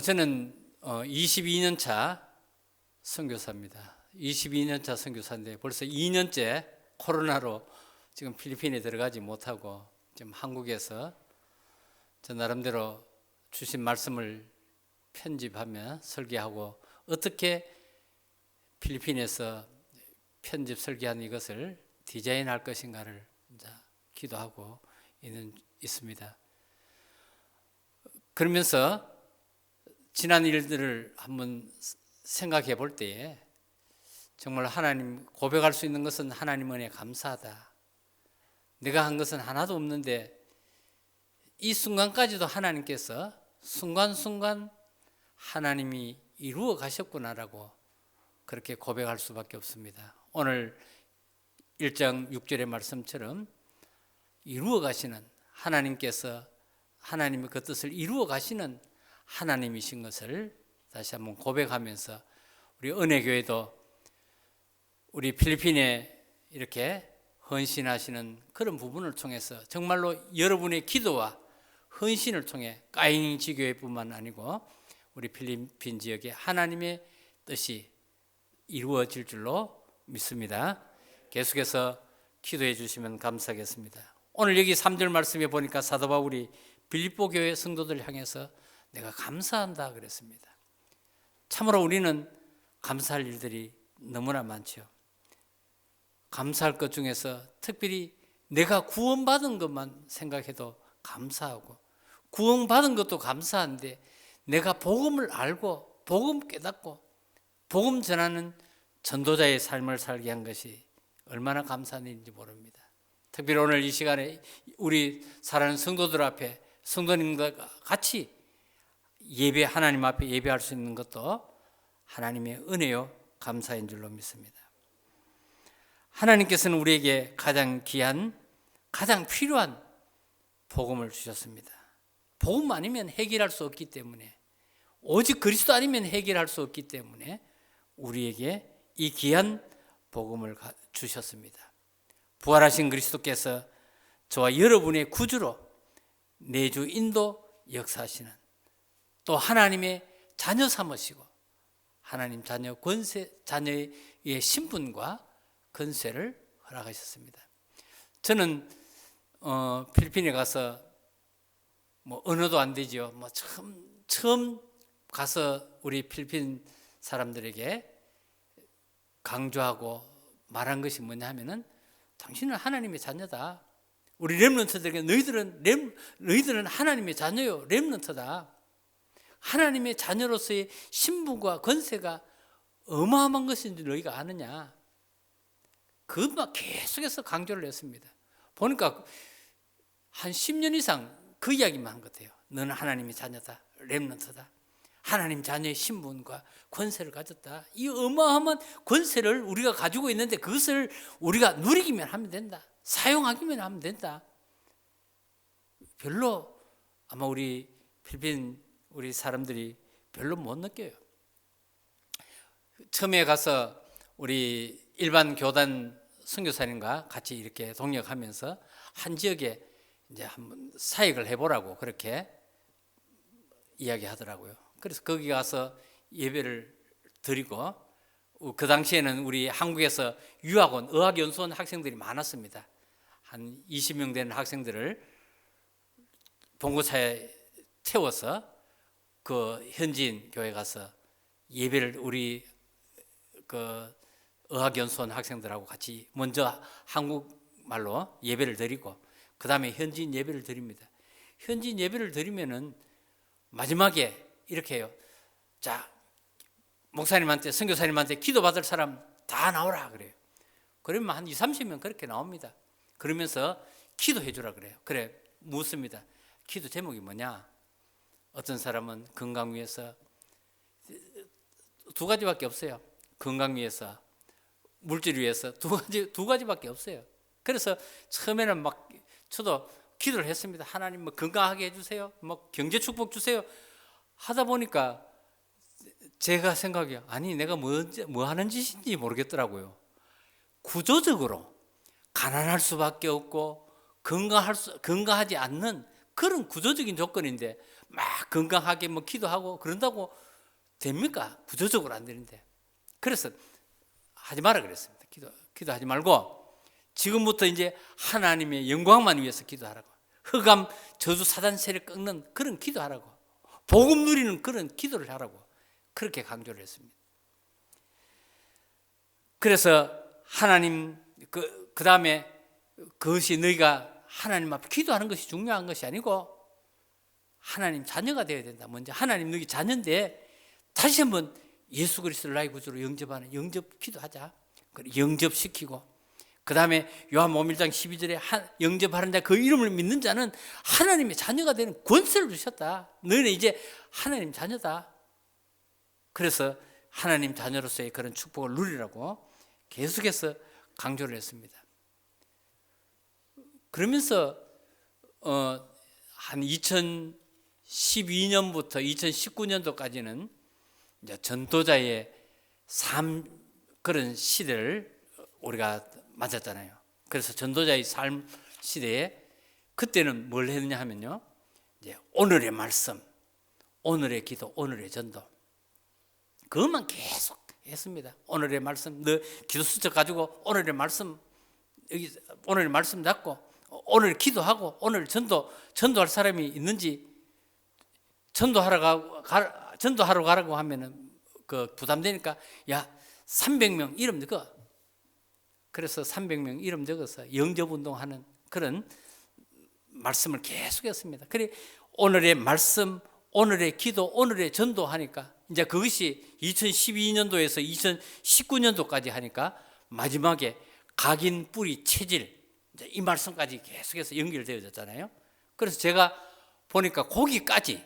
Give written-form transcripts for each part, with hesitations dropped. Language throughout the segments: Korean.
저는 22년 차 선교사입니다. 22년 차 선교사인데 벌써 2년째 코로나로 지금 필리핀에 들어가지 못하고 지금 한국에서 저 나름대로 주신 말씀을 편집하며 설계하고 어떻게 필리핀에서 편집 설계한 이것을 디자인할 것인가를 이제 기도하고 있습니다. 그러면서 지난 일들을 한번 생각해 볼 때에 정말 하나님 고백할 수 있는 것은 하나님 은혜에 감사하다. 내가 한 것은 하나도 없는데 이 순간까지도 하나님께서 순간순간 하나님이 이루어 가셨구나라고 그렇게 고백할 수밖에 없습니다. 오늘 1장 6절의 말씀처럼 이루어 가시는 하나님께서 하나님의 그 뜻을 이루어 가시는 하나님이신 것을 다시 한번 고백하면서 우리 은혜교회도 우리 필리핀에 이렇게 헌신하시는 그런 부분을 통해서 정말로 여러분의 기도와 헌신을 통해 까잉 지교회뿐만 아니고 우리 필리핀 지역에 하나님의 뜻이 이루어질 줄로 믿습니다. 계속해서 기도해 주시면 감사하겠습니다. 오늘 여기 3절 말씀에 보니까 사도 바울이 빌립보 교회 성도들 향해서 내가 감사한다 그랬습니다. 참으로 우리는 감사할 일들이 너무나 많죠. 감사할 것 중에서 특별히 내가 구원받은 것만 생각해도 감사하고 구원받은 것도 감사한데 내가 복음을 알고 복음 깨닫고 복음 전하는 전도자의 삶을 살게 한 것이 얼마나 감사한 일인지 모릅니다. 특별히 오늘 이 시간에 우리 사랑하는 성도들 앞에 성도님과 같이 하나님 앞에 예배할 수 있는 것도 하나님의 은혜요 감사인 줄로 믿습니다. 하나님께서는 우리에게 가장 귀한 가장 필요한 복음을 주셨습니다. 복음 아니면 해결할 수 없기 때문에 오직 그리스도 아니면 해결할 수 없기 때문에 우리에게 이 귀한 복음을 주셨습니다. 부활하신 그리스도께서 저와 여러분의 구주로 내주 인도 역사하시는 또 하나님의 자녀 삼으시고 하나님 자녀 권세 자녀의 신분과 권세를 허락하셨습니다. 저는 필리핀에 가서 언어도 안 되죠. 처음 가서 우리 필리핀 사람들에게 강조하고 말한 것이 뭐냐 하면은 당신은 하나님의 자녀다. 우리 렘넌트들에게 너희들은 하나님의 자녀요. 렘넌트다. 하나님의 자녀로서의 신분과 권세가 어마어마한 것인지 너희가 아느냐. 그것만 계속해서 강조를 했습니다. 보니까 한 10년 이상 그 이야기만 한 것 같아요. 너는 하나님의 자녀다. 렘넌트다. 하나님 자녀의 신분과 권세를 가졌다. 이 어마어마한 권세를 우리가 가지고 있는데 그것을 우리가 누리기만 하면 된다. 사용하기만 하면 된다. 별로 아마 우리 필리핀 우리 사람들이 별로 못 느껴요. 처음에 가서 우리 일반 교단 선교사님과 같이 이렇게 동역하면서 한 지역에 이제 한번 사역을 해보라고 그렇게 이야기하더라고요. 그래서 거기 가서 예배를 드리고 그 당시에는 우리 한국에서 유학원, 의학연수원 학생들이 많았습니다. 한 20명 되는 학생들을 봉고차에 태워서 그 현지인 교회 가서 예배를 우리 그 의학연수원 학생들하고 같이 먼저 한국말로 예배를 드리고 그 다음에 현지인 예배를 드립니다. 현지인 예배를 드리면은 마지막에 이렇게 해요. 자, 목사님한테 선교사님한테 기도받을 사람 다 나오라 그래요. 그러면 한 20-30명 그렇게 나옵니다. 그러면서 기도해 주라 그래요. 그래 묻습니다. 기도 제목이 뭐냐? 어떤 사람은 건강 위해서 두 가지밖에 없어요. 건강 위해서 물질 위해서 두 가지밖에 없어요. 그래서 처음에는 막 저도 기도를 했습니다. 하나님 건강하게 해주세요. 경제 축복 주세요. 하다 보니까 제가 생각이 아니 내가 뭐 하는 짓인지 모르겠더라고요. 구조적으로 가난할 수밖에 없고 건강하지 않는 그런 구조적인 조건인데 막 건강하게 뭐 기도하고 그런다고 됩니까? 구조적으로 안 되는데. 그래서 하지 마라 그랬습니다. 기도하지 말고 지금부터 이제 하나님의 영광만 위해서 기도하라고. 흑암 저주 사단 세력 꺾는 그런 기도하라고. 복음 누리는 그런 기도를 하라고. 그렇게 강조를 했습니다. 그래서 하나님 그 다음에 그것이 너희가 하나님 앞에 기도하는 것이 중요한 것이 아니고 하나님 자녀가 되어야 된다. 먼저 하나님 너희 자녀인데 다시 한번 예수 그리스도를 나의 구주로 영접하는 영접 기도하자. 영접시키고 그 다음에 요한복음 1장 12절에 영접하는 자 그 이름을 믿는 자는 하나님의 자녀가 되는 권세를 주셨다. 너희는 이제 하나님 자녀다. 그래서 하나님 자녀로서의 그런 축복을 누리라고 계속해서 강조를 했습니다. 그러면서 한 2012년부터 2019년도까지는 이제 전도자의 삶 그런 시대를 우리가 맞았잖아요. 그래서 전도자의 삶 시대에 그때는 뭘 했느냐 하면요, 이제 오늘의 말씀, 오늘의 기도, 오늘의 전도 그것만 계속 했습니다. 오늘의 말씀, 너 기도 수첩 가지고 오늘의 말씀 여기 오늘의 말씀 잡고 오늘 기도하고 오늘 전도할 사람이 있는지 전도하러 가라고 하면은 그 부담되니까 야 300명 이름 적어. 그래서 300명 이름 적어서 영접운동하는 그런 말씀을 계속했습니다. 그래 오늘의 말씀, 오늘의 기도, 오늘의 전도하니까 이제 그것이 2012년도에서 2019년도까지 하니까 마지막에 각인, 뿌리, 체질 이제 이 말씀까지 계속해서 연결되어졌잖아요. 그래서 제가 보니까 거기까지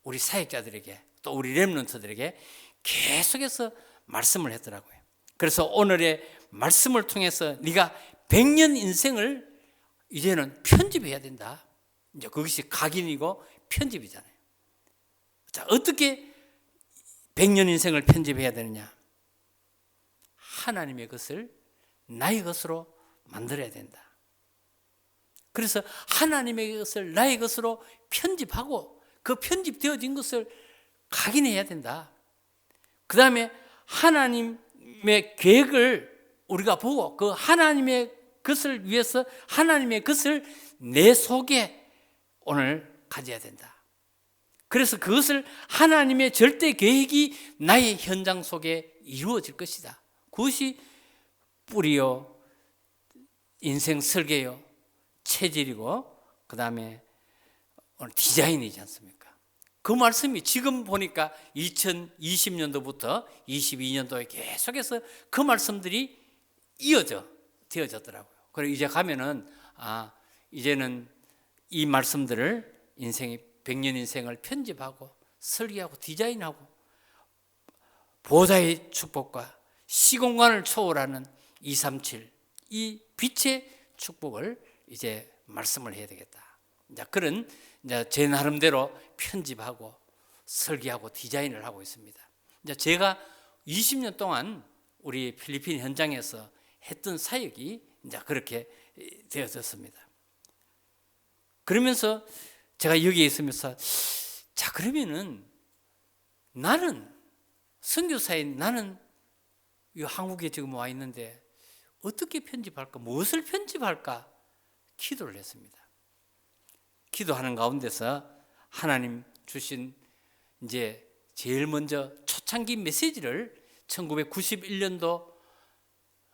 우리 사역자들에게 또 우리 렘넌트들에게 계속해서 말씀을 했더라고요. 그래서 오늘의 말씀을 통해서 네가 100년 인생을 이제는 편집해야 된다. 이제 그것이 각인이고 편집이잖아요. 자, 어떻게 100년 인생을 편집해야 되느냐? 하나님의 것을 나의 것으로 만들어야 된다. 그래서 하나님의 것을 나의 것으로 편집하고 그 편집되어진 것을 각인해야 된다. 그 다음에 하나님의 계획을 우리가 보고 그 하나님의 것을 위해서 하나님의 것을 내 속에 오늘 가져야 된다. 그래서 그것을 하나님의 절대 계획이 나의 현장 속에 이루어질 것이다. 그것이 뿌리요, 인생 설계요, 체질이고 그 다음에 오늘 디자인이지 않습니까? 그 말씀이 지금 보니까 2020년도부터 22년도에 계속해서 그 말씀들이 되어졌더라고요. 그리고 이제 가면은 이제는 이 말씀들을 인생의 100년 인생을 편집하고 설계하고 디자인하고 보좌의 축복과 시공간을 초월하는 237 이 빛의 축복을 이제 말씀을 해야 되겠다. 이제 그런 이제 제 나름대로 편집하고 설계하고 디자인을 하고 있습니다. 이제 제가 20년 동안 우리 필리핀 현장에서 했던 사역이 이제 그렇게 되어졌습니다. 그러면서 제가 여기에 있으면서 자 그러면은 나는 선교사인 나는 이 한국에 지금 와 있는데 어떻게 편집할까? 무엇을 편집할까? 기도를 했습니다. 기도하는 가운데서 하나님 주신 이제 제일 먼저 초창기 메시지를 1991년도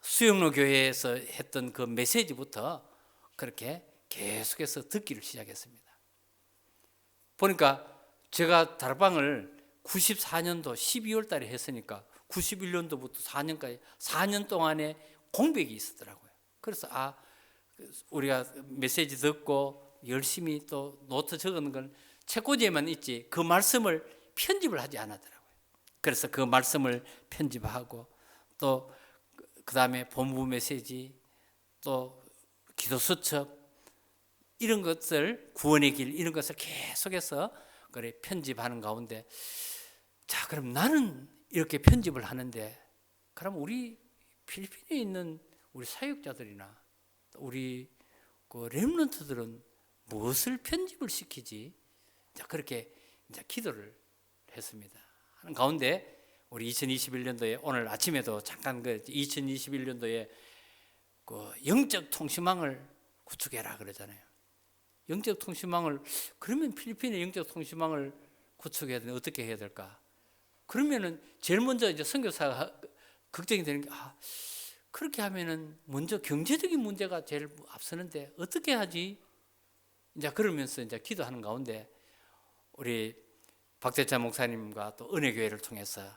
수영로 교회에서 했던 그 메시지부터 그렇게 계속해서 듣기를 시작했습니다. 보니까 제가 다락방을 94년도 12월 달에 했으니까 91년도부터 4년까지 4년 동안에 공백이 있었더라고요. 그래서 우리가 메시지 듣고 열심히 또 노트 적은 건 책꽂이에만 있지 그 말씀을 편집을 하지 않았더라고요. 그래서 그 말씀을 편집하고 또 그 다음에 본부 메시지 또 기도 수첩 이런 것을 구원의 길 이런 것을 계속해서 그래 편집하는 가운데 자 그럼 나는 이렇게 편집을 하는데 그럼 우리 필리핀에 있는 우리 사역자들이나 우리 그 렘넌트들은 무엇을 편집을 시키지? 자, 그렇게 이제 기도를 했습니다. 하는 가운데 우리 2021년도에 오늘 아침에도 잠깐 그 2021년도에 그 영적 통신망을 구축해라 그러잖아요. 영적 통신망을, 그러면 필리핀의 영적 통신망을 구축해야 되는 어떻게 해야 될까? 그러면은 제일 먼저 이제 선교사가 걱정이 되는 게, 그렇게 하면은 먼저 경제적인 문제가 제일 앞서는데 어떻게 하지? 이제 그러면서 이제 기도하는 가운데 우리 박재찬 목사님과 또 은혜교회를 통해서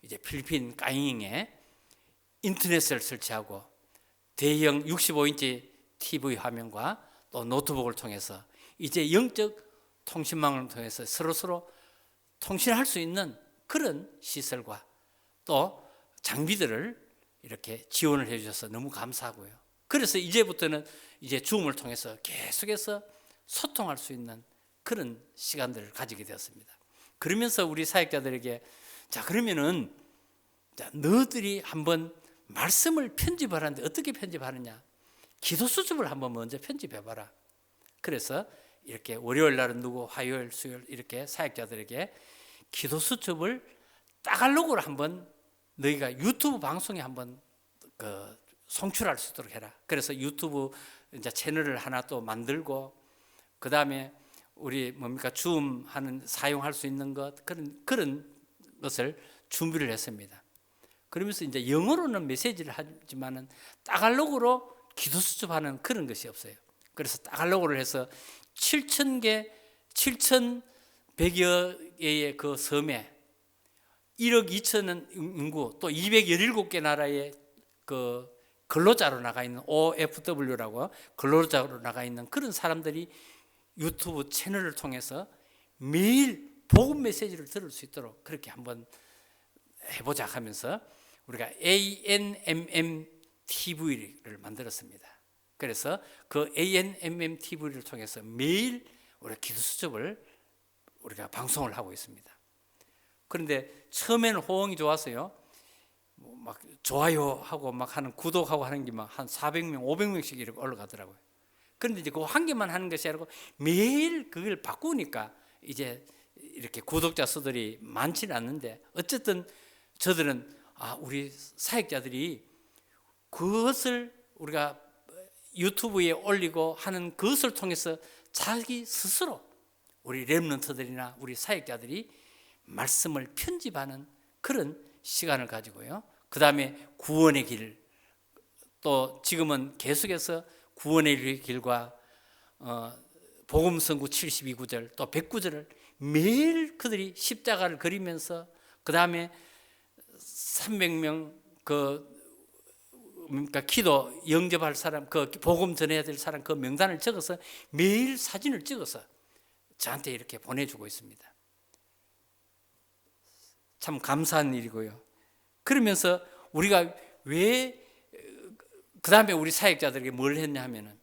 이제 필리핀 까잉에 인터넷을 설치하고 대형 65인치 TV 화면과 또 노트북을 통해서 이제 영적 통신망을 통해서 서로 통신할 수 있는 그런 시설과 또 장비들을 이렇게 지원을 해 주셔서 너무 감사하고요. 그래서 이제부터는 이제 줌을 통해서 계속해서 소통할 수 있는 그런 시간들을 가지게 되었습니다. 그러면서 우리 사역자들에게, 자, 그러면은 너희들이 한번 말씀을 편집하는데 어떻게 편집하느냐? 기도 수첩을 한번 먼저 편집해봐라. 그래서 이렇게 월요일 날은 누구, 화요일, 수요일 이렇게 사역자들에게 기도 수첩을 따갈록으로 한번 너희가 유튜브 방송에 한번 송출할 수 있도록 해라. 그래서 유튜브 이제 채널을 하나 또 만들고, 그 다음에 우리 줌 하는 사용할 수 있는 것, 그런 것을 준비를 했습니다. 그러면서 이제 영어로는 메시지를 하지만은 따갈록으로 기도 수첩하는 그런 것이 없어요. 그래서 따갈록으로 해서 7,000개, 7,100여 개의 그 섬에 1억 2천은 인구, 또 217개 나라의 그 근로자로 나가 있는 OFW라고 근로자로 나가 있는 그런 사람들이 유튜브 채널을 통해서 매일 복음 메시지를 들을 수 있도록 그렇게 한번 해보자 하면서 우리가 ANMM TV를 만들었습니다. 그래서 그 ANMM TV를 통해서 매일 우리 기도 수첩을 우리가 방송을 하고 있습니다. 그런데 처음에는 호응이 좋았어요. 막 좋아요하고 막 하는, 구독하고 하는 게 막 한 400명, 500명씩 이렇게 올라가더라고요. 그런데 이제 그 한 개만 하는 것이 아니고 매일 그걸 바꾸니까 이제 이렇게 구독자 수들이 많지는 않는데, 어쨌든 저들은 우리 사역자들이 그것을 우리가 유튜브에 올리고 하는 그것을 통해서 자기 스스로 우리 렘넌트들이나 우리 사역자들이 말씀을 편집하는 그런 시간을 가지고요. 그 다음에 구원의 길, 또 지금은 계속해서 구원의 길과 복음성구 72구절 또 100구절을 매일 그들이 십자가를 그리면서, 그 다음에 300명 그러니까 기도 영접할 사람, 그 복음 전해야 될 사람 그 명단을 적어서 매일 사진을 찍어서 저한테 이렇게 보내주고 있습니다. 참 감사한 일이고요. 그러면서 우리가 왜 그 다음에 우리 사역자들에게 뭘 했냐 하면은,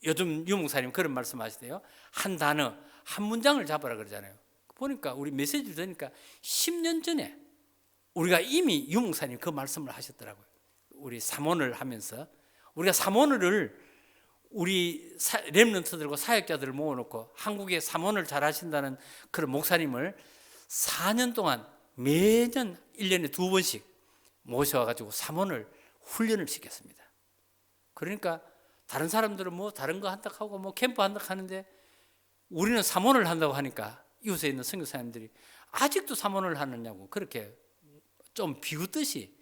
요즘 유목사님 그런 말씀 하시대요. 한 단어, 한 문장을 잡아라 그러잖아요. 보니까 우리 메시지를 들으니까 10년 전에 우리가 이미 유목사님 그 말씀을 하셨더라고요. 우리 삼원을 하면서 우리가 삼원을 우리 렘넌트들과 사역자들을 모아놓고 한국에 삼원을 잘 하신다는 그런 목사님을 4년 동안 매년 1년에 2번씩 모셔와가지고 삼원을 훈련을 시켰습니다. 그러니까 다른 사람들은 뭐 다른 거 한다고 하고 뭐 캠프 한다고 하는데 우리는 삼원을 한다고 하니까 이웃에 있는 선교사님들이 아직도 삼원을 하느냐고 그렇게 좀 비웃듯이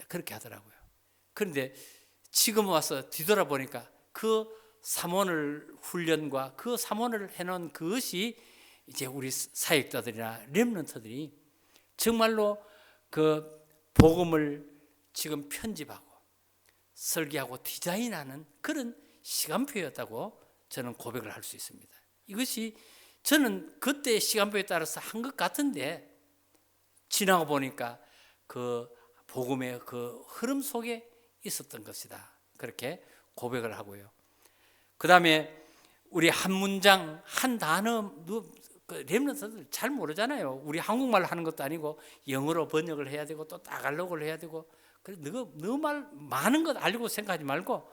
그렇게 하더라고요. 그런데 지금 와서 뒤돌아보니까 그 삼원을 훈련과 그 삼원을 해놓은 그것이 이제 우리 사역자들이나 렘넌트들이 정말로 그 복음을 지금 편집하고 설계하고 디자인하는 그런 시간표였다고 저는 고백을 할 수 있습니다. 이것이 저는 그때 시간표에 따라서 한 것 같은데 지나고 보니까 그 복음의 그 흐름 속에 있었던 것이다. 그렇게 고백을 하고요. 그 다음에 우리 한 문장, 한 단어, 렘넌트들 잘 모르잖아요. 우리 한국말 하는 것도 아니고 영어로 번역을 해야 되고 또 따갈록을 해야 되고, 그래서 너무 많은 것 알고 생각하지 말고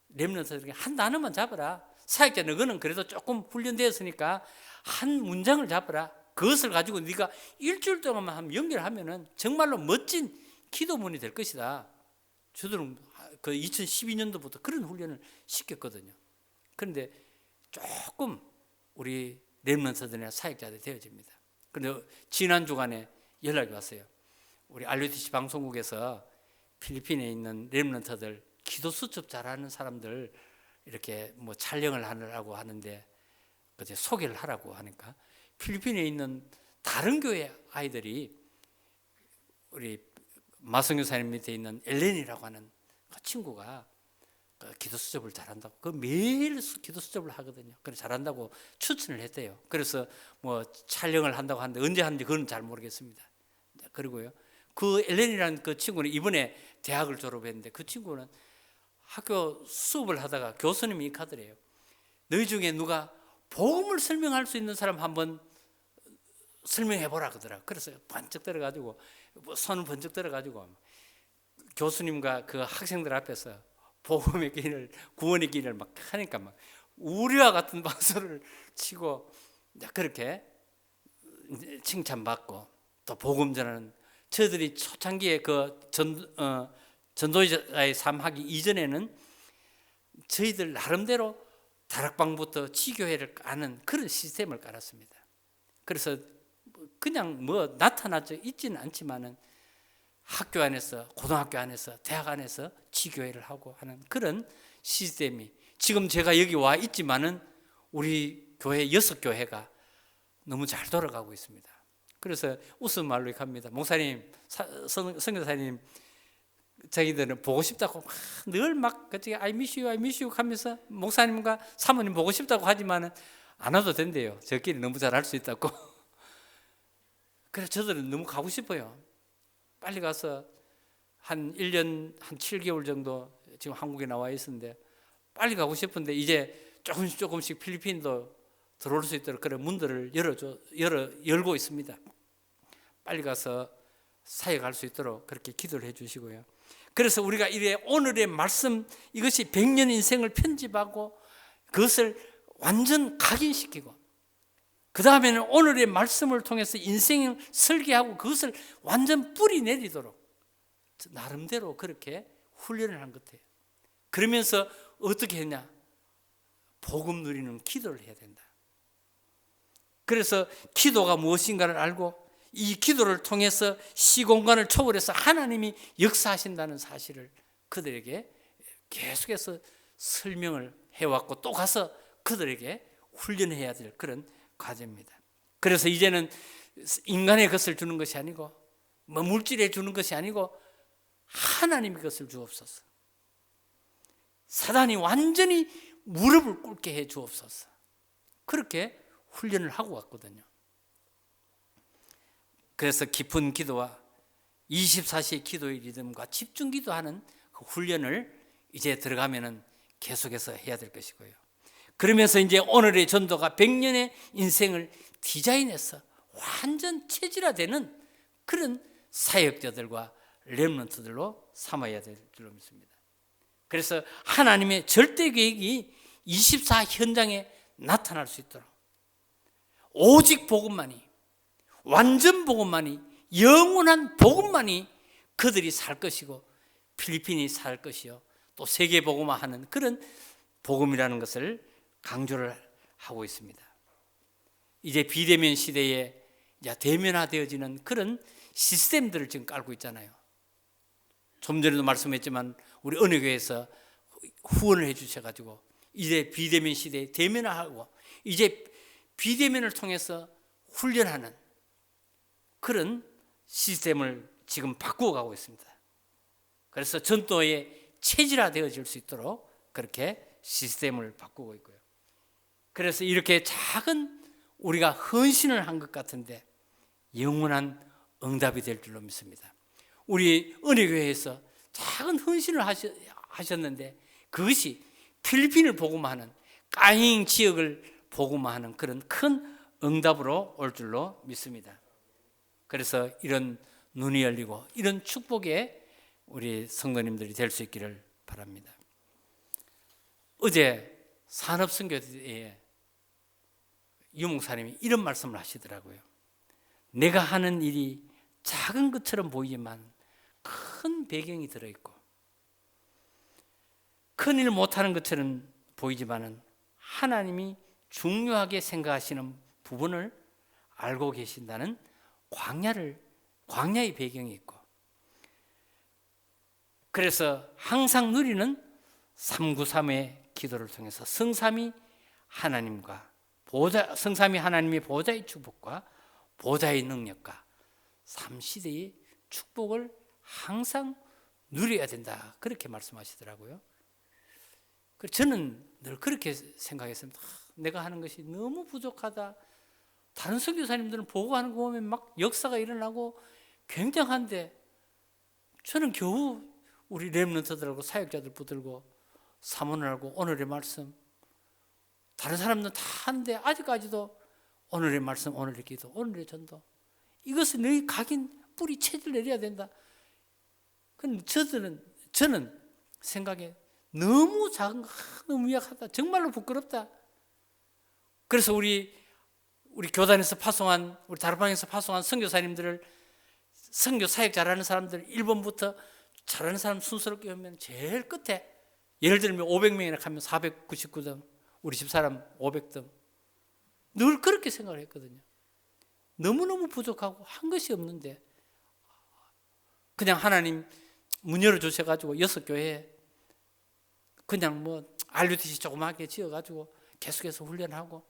렘넌트들에게 한 단어만 잡아라. 사역자 너는 그래도 조금 훈련되었으니까 한 문장을 잡아라. 그것을 가지고 네가 일주일 동안만 한번 연결하면은 정말로 멋진 기도문이 될 것이다. 저들은 그 2012년도부터 그런 훈련을 시켰거든요. 그런데 조금 우리 렘넌트들이나 사역자들이 되어집니다. 그런데 지난 주간에 연락이 왔어요. 우리 RUTC 방송국에서 필리핀에 있는 렘넌트들 기도 수첩 잘하는 사람들 이렇게 뭐 촬영을 하느라고 하는데 그제 소개를 하라고 하니까 필리핀에 있는 다른 교회 아이들이 우리 마성교사님 밑에 있는 엘렌이라고 하는 그 친구가 그 기도 수첩을 잘한다고 그 매일 기도 수첩을 하거든요. 그래서 잘한다고 추천을 했대요. 그래서 뭐 촬영을 한다고 하는데 언제 하는지 그건 잘 모르겠습니다. 그리고요 그 엘렌이라는 그 친구는 이번에 대학을 졸업했는데 그 친구는 학교 수업을 하다가 교수님이 하더래요. 너희 중에 누가 복음을 설명할 수 있는 사람 한번 설명해 보라 그러더라. 그래서 번쩍 들어가지고 손을 번쩍 들어가지고 교수님과 그 학생들 앞에서 복음의 길을 구원의 길을 막 하니까 막 우리와 같은 박수를 치고 그렇게 칭찬받고 또 복음 전하는 저들이 초창기에 그 전도자의 삶 하기 이전에는 저희들 나름대로 다락방부터 지교회를 까는 그런 시스템을 깔았습니다. 그래서 그냥 뭐 나타나져 있지는 않지만은 학교 안에서 고등학교 안에서 대학 안에서 지교회를 하고 하는 그런 시스템이 지금 제가 여기 와 있지만은 우리 교회 6교회가 너무 잘 돌아가고 있습니다. 그래서 웃음 말로 이렇게 합니다. 목사님, 선교사님 자기들은 보고 싶다고 늘 막 I miss you, I miss you 하면서 목사님과 사모님 보고 싶다고 하지만은 안 와도 된대요. 저끼리 너무 잘할 수 있다고. 그래서 저들은 너무 가고 싶어요. 빨리 가서 한 1년 한 7개월 정도 지금 한국에 나와 있었는데 빨리 가고 싶은데 이제 조금씩 필리핀도 들어올 수 있도록 그런 문들을 열고 있습니다. 빨리 가서 사역할 수 있도록 그렇게 기도를 해 주시고요. 그래서 우리가 이래 오늘의 말씀 이것이 100년 인생을 편집하고 그것을 완전 각인시키고 그 다음에는 오늘의 말씀을 통해서 인생을 설계하고 그것을 완전 뿌리 내리도록 나름대로 그렇게 훈련을 한 것 같아요. 그러면서 어떻게 했냐? 복음 누리는 기도를 해야 된다. 그래서 기도가 무엇인가를 알고 이 기도를 통해서 시공간을 초월해서 하나님이 역사하신다는 사실을 그들에게 계속해서 설명을 해왔고 또 가서 그들에게 훈련해야 될 그런 과제입니다. 그래서 이제는 인간의 것을 주는 것이 아니고 뭐 물질에 주는 것이 아니고 하나님의 것을 주옵소서. 사단이 완전히 무릎을 꿇게 해 주옵소서. 그렇게 훈련을 하고 왔거든요. 그래서 깊은 기도와 24시의 기도의 리듬과 집중 기도하는 그 훈련을 이제 들어가면은 계속해서 해야 될 것이고요. 그러면서 이제 오늘의 전도가 100년의 인생을 디자인해서 완전 체질화되는 그런 사역자들과 렘넌트들로 삼아야 될 줄로 믿습니다. 그래서 하나님의 절대 계획이 24 현장에 나타날 수 있도록 오직 복음만이 완전 복음만이 영원한 복음만이 그들이 살 것이고 필리핀이 살 것이요 또 세계 복음화하는 그런 복음이라는 것을 강조를 하고 있습니다. 이제 비대면 시대에 이제 대면화되어지는 그런 시스템들을 지금 깔고 있잖아요. 좀 전에도 말씀했지만 우리 어느 교회에서 후원을 해 주셔가지고 이제 비대면 시대에 대면화하고 이제 비대면을 통해서 훈련하는 그런 시스템을 지금 바꾸어 가고 있습니다. 그래서 전도에 체질화되어질 수 있도록 그렇게 시스템을 바꾸고 있고요. 그래서 이렇게 작은 우리가 헌신을 한 것 같은데 영원한 응답이 될 줄로 믿습니다. 우리 은혜교회에서 작은 헌신을 하셨는데 그것이 필리핀을 복음화하는 까잉 지역을 복음화하는 그런 큰 응답으로 올 줄로 믿습니다. 그래서 이런 눈이 열리고 이런 축복의 우리 성도님들이 될 수 있기를 바랍니다. 어제 산업선교대에 유목사님이 이런 말씀을 하시더라고요. 내가 하는 일이 작은 것처럼 보이지만 큰 배경이 들어있고, 큰 일 못하는 것처럼 보이지만은 하나님이 중요하게 생각하시는 부분을 알고 계신다는 광야의 배경이 있고, 그래서 항상 누리는 393의 기도를 통해서 성삼위 하나님의 보좌의 축복과 보좌의 능력과 3시대의 축복을 항상 누려야 된다, 그렇게 말씀하시더라고요. 저는 늘 그렇게 생각했습니다. 내가 하는 것이 너무 부족하다. 다른 선교사님들은 보고 하는 거 보면 막 역사가 일어나고 굉장한데, 저는 겨우 우리 렘넌트들하고 사역자들 붙들고 사모를 하고 오늘의 말씀, 다른 사람들은 다 하는데 아직까지도 오늘의 말씀, 오늘의 기도, 오늘의 전도, 이것을 너희 각인 뿌리 체질 내려야 된다. 그런데 저는 생각에 너무 작은 거, 너무 약하다, 정말로 부끄럽다. 그래서 우리 교단에서 파송한, 우리 다락방에서 파송한 선교사님들을, 선교 사역 잘하는 사람들 1번부터 잘하는 사람 순서롭게 하면 제일 끝에, 예를 들면 500명이나 가면 499등, 우리 집사람 500등. 늘 그렇게 생각을 했거든요. 너무너무 부족하고 한 것이 없는데, 그냥 하나님 문 열어주셔가지고 6교회 그냥 뭐 RUTC 조그맣게 지어가지고 계속해서 훈련하고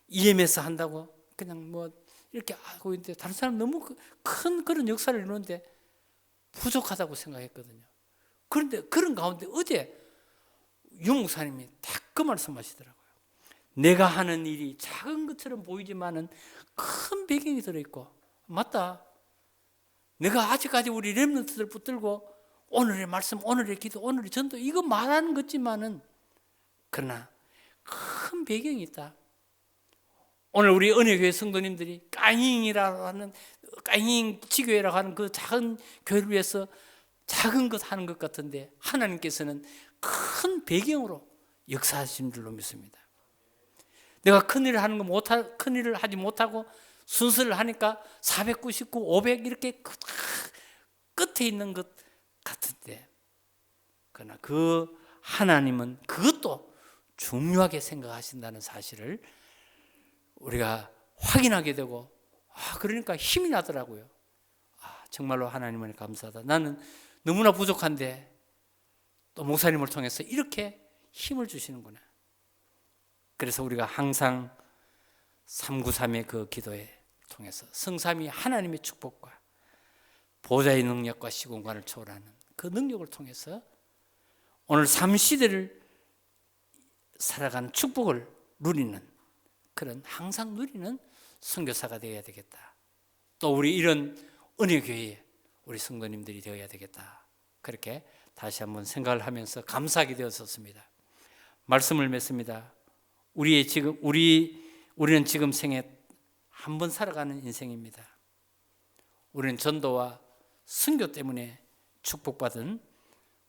EMS 한다고 그냥 뭐 이렇게 하고 있는데, 다른 사람 너무 큰 그런 역사를 이루는데 부족하다고 생각했거든요. 그런데 그런 가운데 어제 유목사님이 딱 그 말씀하시더라고요. 내가 하는 일이 작은 것처럼 보이지만은 큰 배경이 들어있고, 맞다. 내가 아직까지 우리 렘넌트들 붙들고 오늘의 말씀, 오늘의 기도, 오늘의 전도, 이거 말하는 것지만은, 그러나 큰 배경이 있다. 오늘 우리 은혜교회 성도님들이 까잉이라고 하는, 까잉 지교회라고 하는 그 작은 교회를 위해서 작은 것 하는 것 같은데, 하나님께서는 큰 배경으로 역사하신 줄로 믿습니다. 내가 큰일을 큰일을 하지 못하고 순서를 하니까 499, 500 이렇게 끝에 있는 것 같은데, 그러나 그 하나님은 그것도 중요하게 생각하신다는 사실을 우리가 확인하게 되고, 그러니까 힘이 나더라고요. 정말로 하나님을 감사하다. 나는 너무나 부족한데 또 목사님을 통해서 이렇게 힘을 주시는구나. 그래서 우리가 항상 393의 그 기도에 통해서 성삼위 하나님의 축복과 보좌의 능력과 시공간을 초월하는 그 능력을 통해서 오늘 3시대를 살아가는 축복을 누리는, 그런 항상 누리는 선교사가 되어야 되겠다. 또 우리 이런 은혜교회에 우리 성도님들이 되어야 되겠다. 그렇게 다시 한번 생각을 하면서 감사하게 되었었습니다. 말씀을 맺습니다. 우리는 지금 생에 한 번 살아가는 인생입니다. 우리는 전도와 선교 때문에 축복받은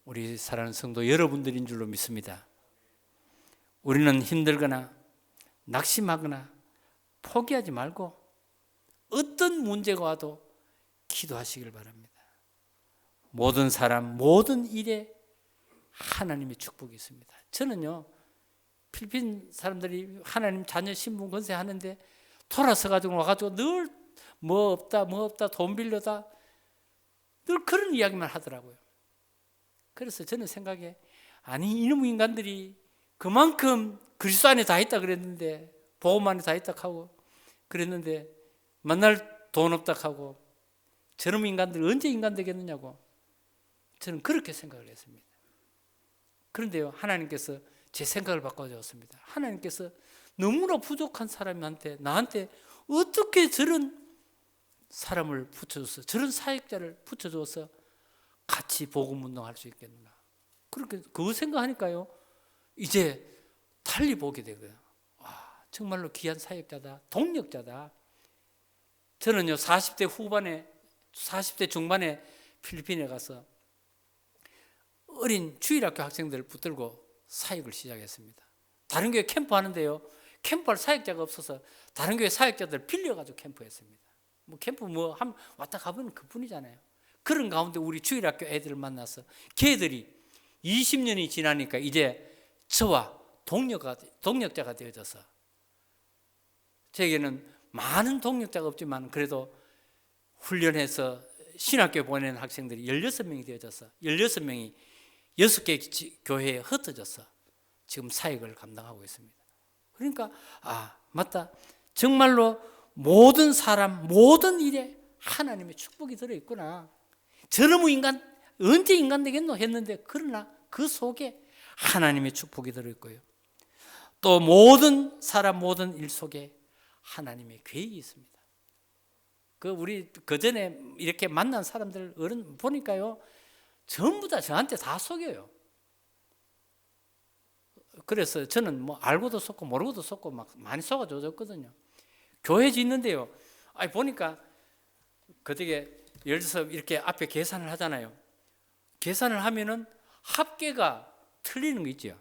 우리 사랑하는 성도 여러분들인 줄로 믿습니다. 우리는 힘들거나 낙심하거나 포기하지 말고 어떤 문제가 와도 기도하시길 바랍니다. 모든 사람, 모든 일에 하나님의 축복이 있습니다. 저는요, 필리핀 사람들이 하나님 자녀 신분 건세 하는데 돌아서 가지고 와가지고 늘 뭐 없다 돈 빌려다 늘 그런 이야기만 하더라고요. 그래서 저는 생각에, 아니 이놈 인간들이 그만큼 그리스도 안에 다 있다 그랬는데, 복음 안에 다 있다 하고 그랬는데 만날 돈 없다 하고, 저놈 인간들 언제 인간 되겠느냐고 저는 그렇게 생각을 했습니다. 그런데요, 하나님께서 제 생각을 바꿔주었습니다. 하나님께서 너무나 부족한 사람한테, 나한테 어떻게 저런 사람을 붙여줘서, 저런 사역자를 붙여줘서 같이 복음 운동할 수 있겠는가. 그렇게 그거 생각하니까요, 이제 달리 보게 되고요. 정말로 귀한 사역자다, 동력자다. 저는요, 40대 중반에 필리핀에 가서 어린 주일학교 학생들을 붙들고 사역을 시작했습니다. 다른 교회 캠프 하는데요, 캠프할 사역자가 없어서 다른 교회 사역자들 빌려가지고 캠프했습니다. 뭐 캠프 왔다 가보면 그뿐이잖아요. 그런 가운데 우리 주일학교 애들을 만나서 걔들이 20년이 지나니까 이제 저와 동력자가 되어져서, 제게는 많은 동력자가 없지만 그래도 훈련해서 신학교에 보내는 학생들이 16명이 되어져서 16명이 6개 교회에 흩어져서 지금 사역을 감당하고 있습니다. 그러니까 맞다, 정말로 모든 사람 모든 일에 하나님의 축복이 들어있구나. 저놈의 인간 언제 인간 되겠노 했는데, 그러나 그 속에 하나님의 축복이 들어있고요, 또 모든 사람 모든 일 속에 하나님의 계획이 있습니다. 우리 그전에 이렇게 만난 사람들 어른 보니까요, 전부 다 저한테 다 속여요. 그래서 저는 뭐 알고도 속고 모르고도 속고 막 많이 속아줬거든요. 교회 짓는데요, 보니까 그되게 예를 들어서 이렇게 앞에 계산을 하잖아요. 계산을 하면은 합계가 틀리는 거 있죠.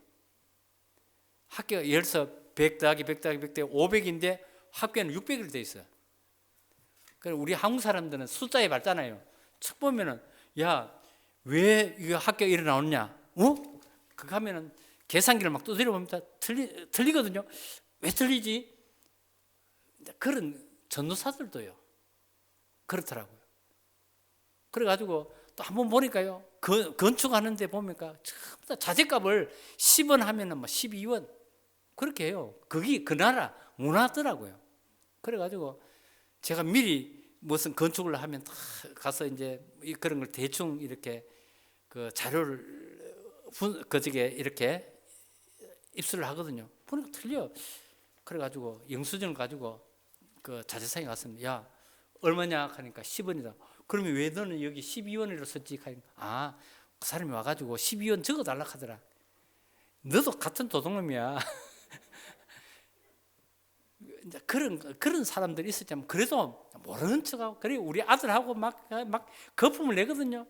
합계가 예를 들어서 100 더하기 100 더하기 100 더하기 500인데 합계는 600으로 돼 있어요. 그래서 우리 한국 사람들은 숫자에 밝잖아요. 척 보면은 왜 이거 합계가 이래 나오느냐? 그거 하면은 계산기를 막 두드려 봅니다. 틀리거든요. 왜 틀리지? 그런 전도사들도요, 그렇더라고요. 그래가지고 또 한번 보니까요, 건축하는데 보니까 전부 다 자재값을 10원 하면은 12원 그렇게 해요. 그게 그 나라 문화더라고요. 그래가지고 제가 미리 무슨 건축을 하면 다 가서 이제 그런 걸 대충 이렇게 그 자료를 이렇게 입수를 하거든요. 보니까 틀려. 그래가지고 영수증을 가지고 그 자재상에 갔습니다. 얼마냐 하니까 10원이다. 그러면 왜 너는 여기 12원으로 썼지? 하니까 그 사람이 와가지고 12원 적어달라 하더라. 너도 같은 도둑놈이야. 이제 그런 사람들이 있었지만 그래도 모르는 척하고, 그래 우리 아들하고 막 거품을 내거든요.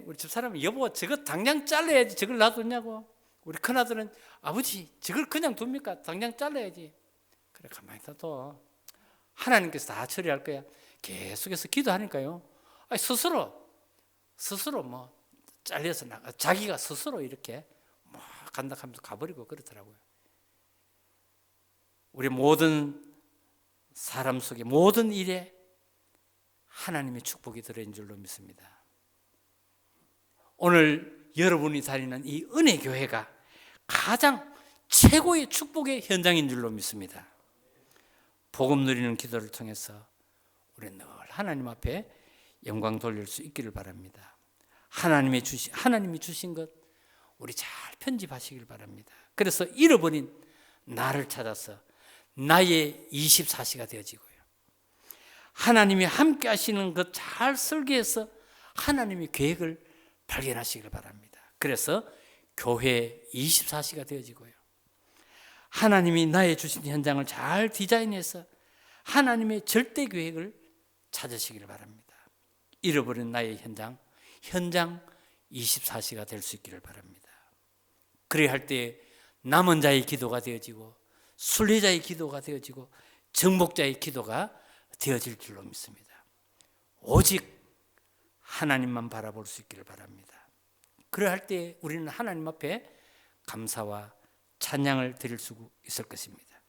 우리 집사람이 여보 저거 당장 잘라야지, 저걸 놔두냐고. 우리 큰아들은 아버지 저걸 그냥 둡니까? 당장 잘라야지. 그래 가만히 둬. 하나님께서 다 처리할 거야. 계속해서 기도하니까요, 스스로 뭐 잘려서 자기가 스스로 이렇게 막 간다 하면서 가버리고 그러더라고요. 우리 모든 사람 속에 모든 일에 하나님의 축복이 들어있는 줄로 믿습니다. 오늘 여러분이 다니는 이 은혜교회가 가장 최고의 축복의 현장인 줄로 믿습니다. 복음 누리는 기도를 통해서 우리 늘 하나님 앞에 영광 돌릴 수 있기를 바랍니다. 하나님이 주신 것 우리 잘 편집하시길 바랍니다. 그래서 잃어버린 나를 찾아서 나의 24시가 되어지고요, 하나님이 함께 하시는 것 잘 설계해서 하나님의 계획을 발견하시길 바랍니다. 그래서 교회 24시가 되어지고요, 하나님이 나의 주신 현장을 잘 디자인해서 하나님의 절대 계획을 찾으시길 바랍니다. 잃어버린 나의 현장 24시가 될 수 있기를 바랍니다. 그래야 할 때 남은 자의 기도가 되어지고 순례자의 기도가 되어지고 정복자의 기도가 되어질 줄로 믿습니다. 오직 하나님만 바라볼 수 있기를 바랍니다. 그래야 할 때 우리는 하나님 앞에 감사와 찬양을 드릴 수 있을 것입니다.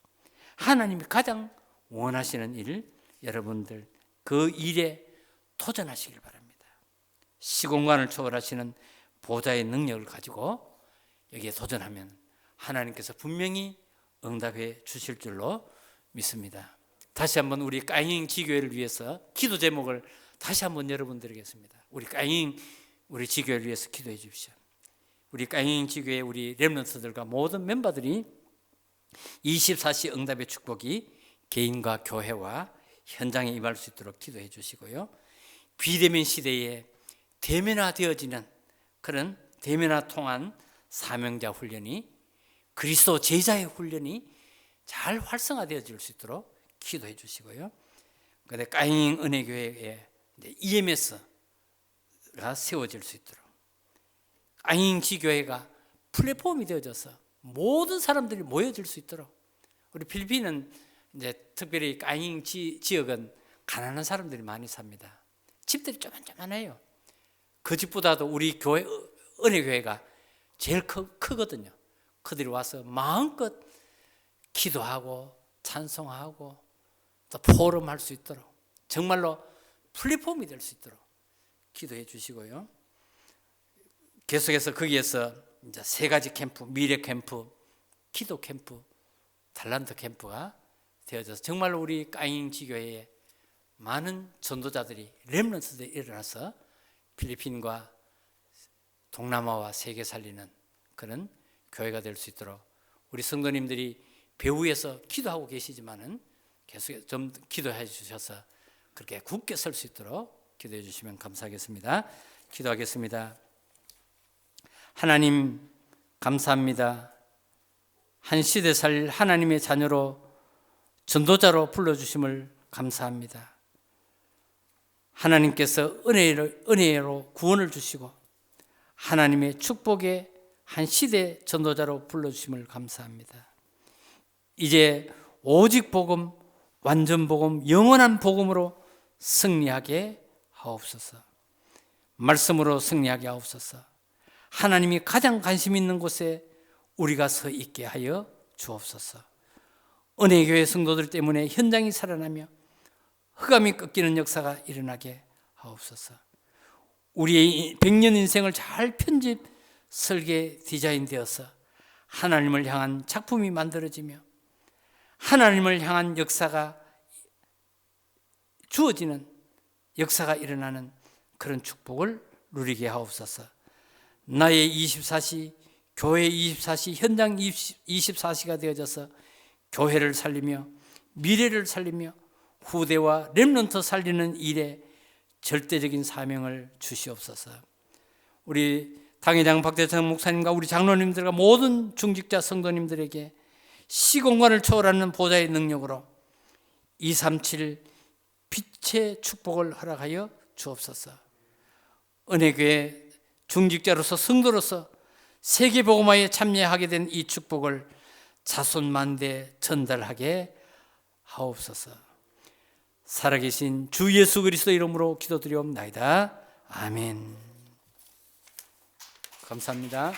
하나님이 가장 원하시는 일, 여러분들 그 일에 도전하시길 바랍니다. 시공간을 초월하시는 보좌의 능력을 가지고 여기에 도전하면 하나님께서 분명히 응답해 주실 줄로 믿습니다. 다시 한번 우리 까잉 지교회를 위해서 기도 제목을 다시 한번 여러분드리겠습니다. 우리 까잉 우리 지교회를 위해서 기도해 주십시오. 우리 까잉 지교회 우리 렘넌트들과 모든 멤버들이 24시 응답의 축복이 개인과 교회와 현장에 임할 수 있도록 기도해 주시고요, 비대면 시대에 대면화되어지는 그런 대면화 통한 사명자 훈련이, 그리스도 제자의 훈련이 잘 활성화되어질 수 있도록 기도해 주시고요, 그런데 까잉 은혜교회에 EMS가 세워질 수 있도록, 까잉 지교회가 플랫폼이 되어져서 모든 사람들이 모여질 수 있도록. 우리 필리핀은 이제 특별히 까잉 지역은 가난한 사람들이 많이 삽니다. 집들이 조만조만해요. 그 집보다도 우리 교회, 은혜교회가 제일 크거든요. 그들이 와서 마음껏 기도하고 찬송하고 또 포럼할 수 있도록, 정말로 플랫폼이 될 수 있도록 기도해 주시고요. 계속해서 거기에서 이제 3가지 캠프, 미래 캠프, 기도 캠프, 달란트 캠프가 되어져서 정말로 우리 까잉 지교회에 많은 전도자들이, 렘넌트들이 일어나서 필리핀과 동남아와 세계 살리는 그런 교회가 될 수 있도록, 우리 성도님들이 배후에서 기도하고 계시지만은 계속 좀 기도해 주셔서 그렇게 굳게 설 수 있도록 기도해 주시면 감사하겠습니다. 기도하겠습니다. 하나님 감사합니다. 한 시대 살 하나님의 자녀로 전도자로 불러주심을 감사합니다. 하나님께서 은혜로 구원을 주시고 하나님의 축복의 한 시대 전도자로 불러주심을 감사합니다. 이제 오직 복음, 완전 복음, 영원한 복음으로 승리하게 하옵소서. 말씀으로 승리하게 하옵소서. 하나님이 가장 관심 있는 곳에 우리가 서 있게 하여 주옵소서. 은혜교회 성도들 때문에 현장이 살아나며 흑암이 꺾이는 역사가 일어나게 하옵소서. 우리의 100년 인생을 잘 편집, 설계, 디자인되어서 하나님을 향한 작품이 만들어지며 하나님을 향한 역사가 주어지는, 역사가 일어나는 그런 축복을 누리게 하옵소서. 나의 24시, 교회 24시, 현장 24시가 되어져서 교회를 살리며 미래를 살리며 후대와 렘넌트 살리는 일에 절대적인 사명을 주시옵소서. 우리 당회장 박대성 목사님과 우리 장로님들과 모든 중직자 성도님들에게 시공간을 초월하는 보좌의 능력으로 237 빛의 축복을 허락하여 주옵소서. 은혜교회 중직자로서 성도로서 세계복음화에 참여하게 된 이 축복을 자손만대 전달하게 하옵소서. 살아계신 주 예수 그리스도 이름으로 기도드리옵나이다. 아멘. 감사합니다.